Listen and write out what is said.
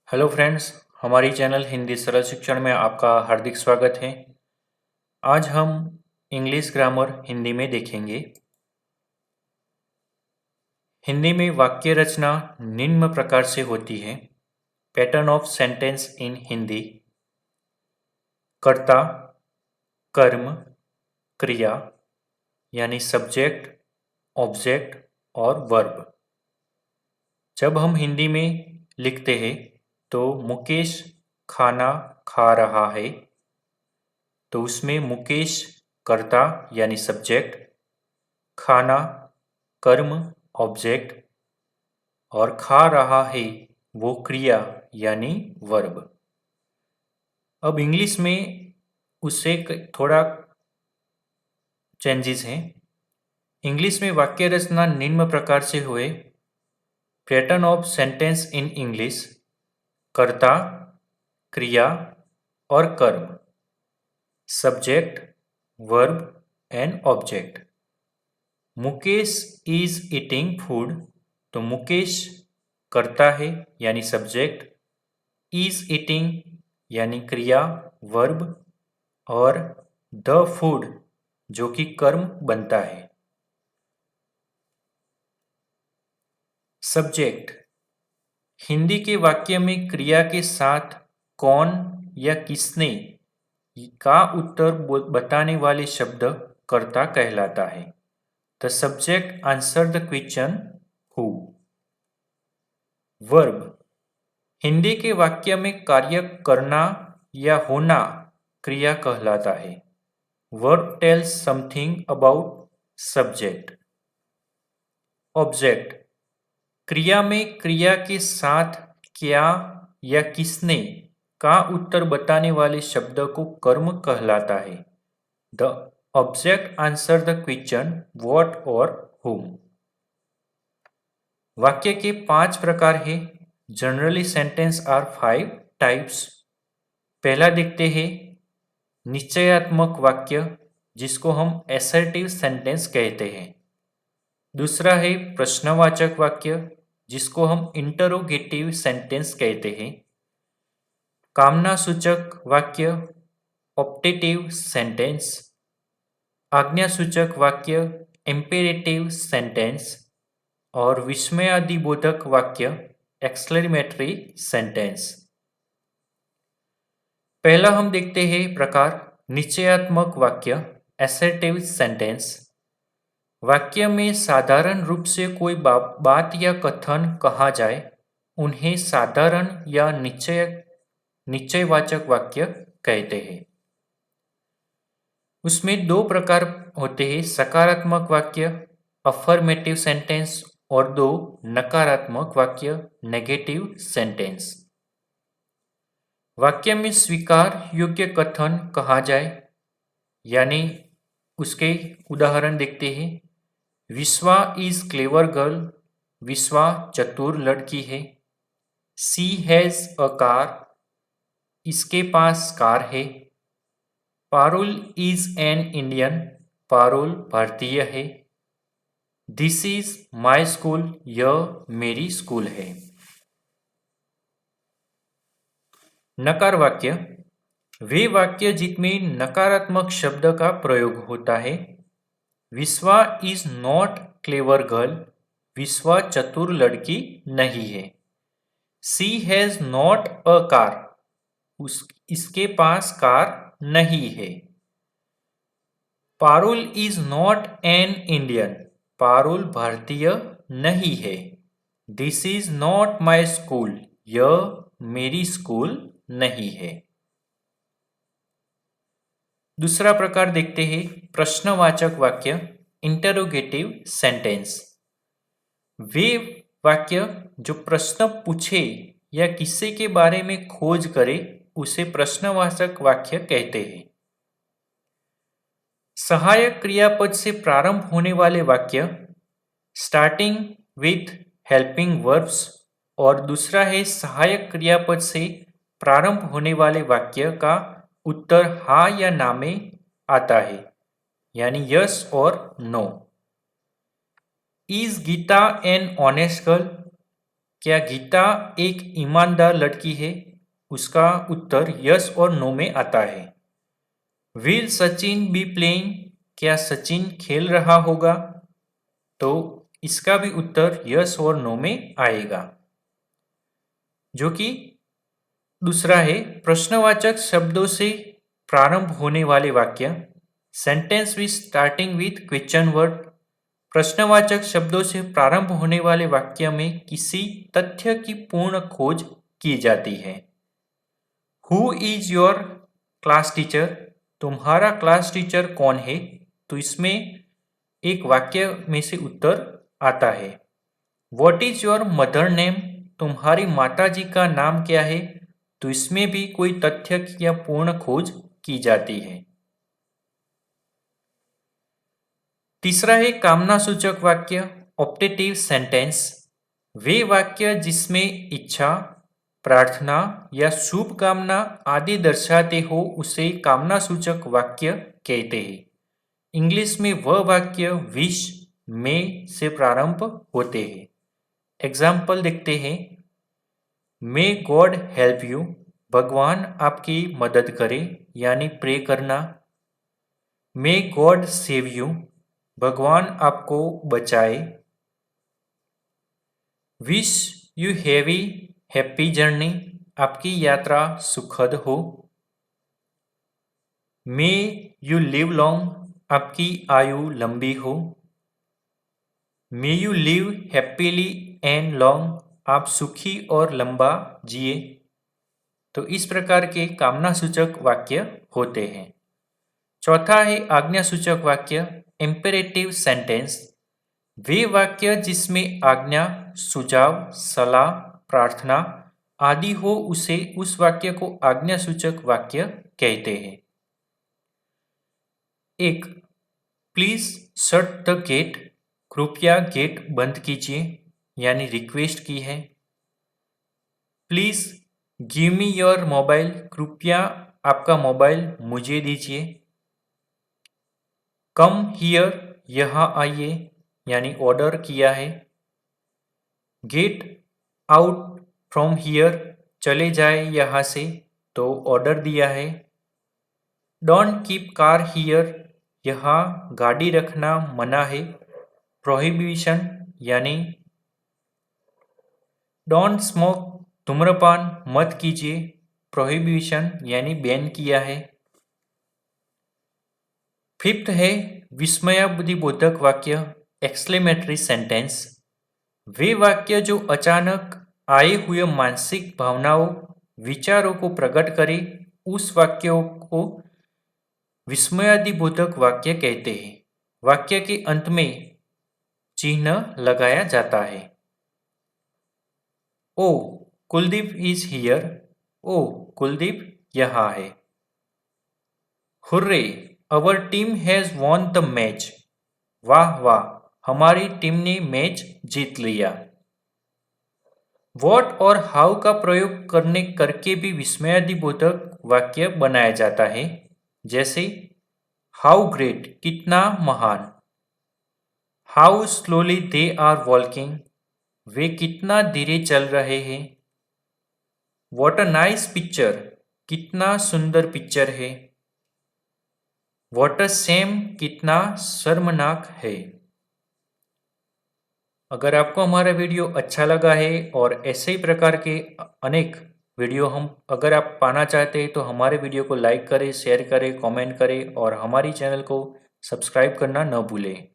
Hello friends, हमारी channel Hindi सरल शिक्षण में आपका हार्दिक स्वागत है। आज हम इंग्लिश ग्रामर हिंदी में देखेंगे। हिंदी में वाक्य रचना निम्न प्रकार से होती है। Pattern of sentence in Hindi: कर्ता, कर्म, क्रिया यानी सब्जेक्ट, ऑब्जेक्ट और वर्ब। जब हम हिंदी में लिखते हैं तो मुकेश खाना खा रहा है, तो उसमें मुकेश कर्ता यानी सब्जेक्ट, खाना कर्म ऑब्जेक्ट और खा रहा है वो क्रिया यानी वर्ब। अब इंग्लिश में उससे थोड़ा चेंजेस हैं। इंग्लिश में वाक्य रचना निम्न प्रकार से हुए: pattern of sentence in English: कर्ता, क्रिया और कर्म, subject, verb and object. Mukesh is eating food, तो मुकेश करता है यानी सब्जेक्ट, इज ईटिंग यानी क्रिया वर्ब और द फूड जो कि कर्म बनता है। सब्जेक्ट: हिंदी के वाक्य में क्रिया के साथ कौन या किसने का उत्तर बताने वाले शब्द कर्ता कहलाता है। The subject answer the question who. Verb: Hindi के वाक्य में कार्य करना या होना क्रिया कहलाता है। Verb tells something about subject. Object: क्रिया में क्रिया के साथ क्या या किसने का उत्तर बताने वाले शब्द को कर्म कहलाता है। The object answer the question what और whom। वाक्य के 5 प्रकार हैं। Generally sentence are 5 types. पहला देखते हैं निश्चयात्मक वाक्य, जिसको हम एसर्टिव सेंटेंस कहते हैं। दूसरा है प्रश्नवाचक वाक्य, जिसको हम इंटरोगेटिव सेंटेंस कहते हैं। कामनासूचक वाक्य, ऑप्टेटिव सेंटेंस। आज्ञासूचक वाक्य, इम्पेरेटिव सेंटेंस। और विस्मयादिबोधक वाक्य, एक्सक्लेमेटरी सेंटेंस। पहला हम देखते हैं प्रकार निश्चयात्मक वाक्य, एसर्टिव सेंटेंस। वाक्य में साधारण रूप से कोई बात या कथन कहा जाए, उन्हें साधारण या निश्चयवाचक वाक्य कहते हैं। उसमें 2 प्रकार होते हैं: सकारात्मक वाक्य, अफर्मेटिव सेंटेंस, और 2 नकारात्मक वाक्य, नेगेटिव सेंटेंस। वाक्य में स्वीकार योग्य कथन कहा जाए, यानी उसके उदाहरण देखते हैं। विश्वा इज क्लेवर गर्ल, विश्वा चतुर लड़की है। सी हैज अ कार, इसके पास कार है। Parul is an Indian, Parul भारतीय है। दिस इज माई स्कूल, यह मेरी स्कूल है। नकार वाक्य: वे वाक्य जिनमें नकारात्मक शब्द का प्रयोग होता है। विश्वा इज नॉट क्लेवर गर्ल, विश्वा चतुर लड़की नहीं है। सी हैज नॉट अ कार, इसके पास कार नहीं है। Parul is not an Indian, Parul भारतीय नहीं है। This is not my school, यह मेरी स्कूल नहीं है। दूसरा प्रकार देखते हैं प्रश्नवाचक वाक्य, इंटरोगेटिव सेंटेंस। वे वाक्य जो प्रश्न पूछे या किसी के बारे में खोज करे, उसे प्रश्नवाचक वाक्य कहते हैं। सहायक क्रियापद से प्रारंभ होने वाले वाक्य, स्टार्टिंग विथ हेल्पिंग वर्ब्स, और दूसरा है सहायक क्रियापद से प्रारंभ होने वाले वाक्य का उत्तर हाँ या ना में आता है, यानी यस और no. Is Geeta an honest girl, क्या गीता एक ईमानदार लड़की है? उसका उत्तर यस और नो में आता है। Will Sachin be playing? क्या सचिन खेल रहा होगा? तो इसका भी उत्तर यस और नो में आएगा। जो कि दूसरा है प्रश्नवाचक शब्दों से प्रारंभ होने वाले वाक्य, sentence with starting with question word. प्रश्नवाचक शब्दों से प्रारंभ होने वाले वाक्य में किसी तथ्य की पूर्ण खोज की जाती है। Who is your class teacher? तुम्हारा क्लास टीचर कौन है? तो इसमें एक वाक्य में से उत्तर आता है। What is your mother name? तुम्हारी माता जी का नाम क्या है? तो इसमें भी कोई तथ्य या पूर्ण खोज की जाती है। तीसरा है कामना सूचक वाक्य, ऑप्टेटिव सेंटेंस। वे वाक्य जिसमें इच्छा, प्रार्थना या शुभ कामना आदि दर्शाते हो उसे कामना सूचक वाक्य कहते हैं। इंग्लिश में वह वाक्य विश, में से प्रारंभ होते हैं। एग्जाम्पल देखते हैं। May God help you? भगवान आपकी मदद करे, यानी प्रे करना। May God save you? भगवान आपको बचाए। Wish you heavy happy journey? आपकी यात्रा सुखद हो। May you live long? आपकी आयु लंबी हो। May you live happily and long? आप सुखी और लंबा जिए। तो इस प्रकार के कामना सूचक वाक्य होते हैं। चौथा है आज्ञा सूचक वाक्य, इंपेरेटिव सेंटेंस। वे वाक्य जिसमें आज्ञा, सुझाव, सलाह, प्रार्थना आदि हो उसे उस वाक्य को आज्ञा सूचक वाक्य कहते हैं। एक, प्लीज शट द गेट? कृपया गेट बंद कीजिए, यानी रिक्वेस्ट की है। Please give me your mobile? कृपया आपका मोबाइल मुझे दीजिए। Come here? यहाँ आइए, यानी ऑर्डर किया है। Get out from here? चले जाए यहाँ से, तो ऑर्डर दिया है। Don't keep car here? यहाँ गाड़ी रखना मना है, प्रोहिबिशन यानी। Don't smoke? धूम्रपान मत कीजिए, प्रोहिबिशन यानी बैन किया है। फिफ्थ है विस्मयाबुद्धिबोधक वाक्य, एक्सक्लेमेटरी सेंटेंस। वे वाक्य जो अचानक आए हुए मानसिक भावनाओं, विचारों को प्रकट करे उस वाक्यों को विस्मयादिबोधक वाक्य कहते हैं। वाक्य के अंत में चिन्ह लगाया जाता है। ओ कुलदीप इज हियर? ओ कुलदीप यहाँ है। Hurray our team has won the match? वाह वाह, हमारी टीम ने मैच जीत लिया। व्हाट और हाउ का प्रयोग करके भी विस्मयादिबोधक वाक्य बनाया जाता है। जैसे हाउ ग्रेट, कितना महान। How slowly they are walking? वे कितना धीरे चल रहे हैं। What a nice picture? कितना सुंदर पिक्चर है। What a shame? कितना शर्मनाक है। अगर आपको हमारा वीडियो अच्छा लगा है और ऐसे ही प्रकार के अनेक वीडियो हम अगर आप पाना चाहते हैं तो हमारे वीडियो को लाइक करें, शेयर करें, कमेंट करें और हमारी चैनल को सब्सक्राइब करना न भूलें।